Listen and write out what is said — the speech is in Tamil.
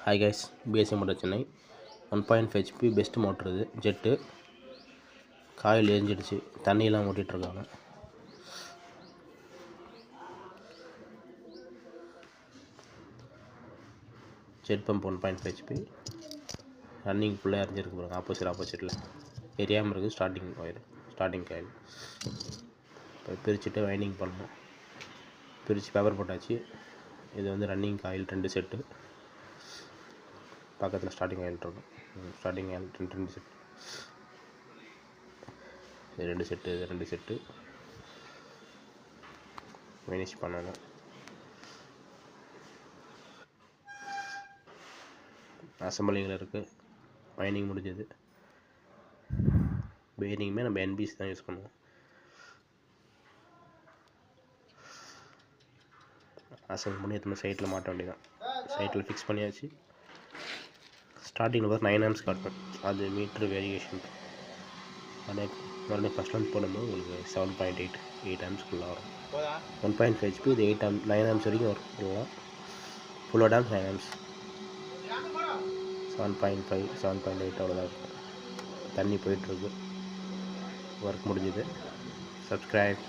Hi guys, BSc motor Chennai 1.5 HP best motor இது. ஜெட்டு காயில் எரிஞ்சிடுச்சு, தண்ணியெலாம் ஓட்டிகிட்ருக்காங்க. ஜெட் பம்ப் 1.5 HP ரன்னிங் ஃபுல்லாக எரிஞ்சிருக்கு பாருங்க. ஆப்போசிட்டில் எரியாமல் இருக்குது. ஸ்டார்டிங் காயில் இப்போ பிரிச்சுட்டு வைண்டிங் பண்ணணும். பிரித்து பேப்பர் போட்டாச்சு. இது வந்து ரன்னிங் காயில் 2 செட்டு. பக்கத்தில் ஸ்டார்டிங் ஆயில் இருக்கும். Starting oil 2 set. இது 2 செட்டு, இது 2 செட்டு ஃபினிஷ் பண்ணணும். அசம்பிளிங்கில் இருக்குது. வைண்டிங் முடிஞ்சது. பேரிங்குமே நம்ம NBC தான் யூஸ் பண்ணுவோம். அசம்பிள் பண்ணி எத்தனை சைட்டில் மாட்ட வேண்டியதான். சைட்டில் ஃபிக்ஸ் பண்ணியாச்சு. ஸ்டார்டிங்கில் பார்த்து 9 amps காட்டணும். அது மீட்ரு வேரியேஷன். மறுபடியும் ஃபஸ்ட் லென்த் போடும்போது உங்களுக்கு 7.8 amps வரும். 1.5 HP இது 9 amps வரைக்கும் வரும். ஃபுல்லோட ஆம்ஸ் 9 amps. 7.5 7.8 அவ்வளோதான் இருக்கும். தண்ணி போயிட்டுருக்கு. ஒர்க் முடிஞ்சுது. சப்ஸ்கிரைப்.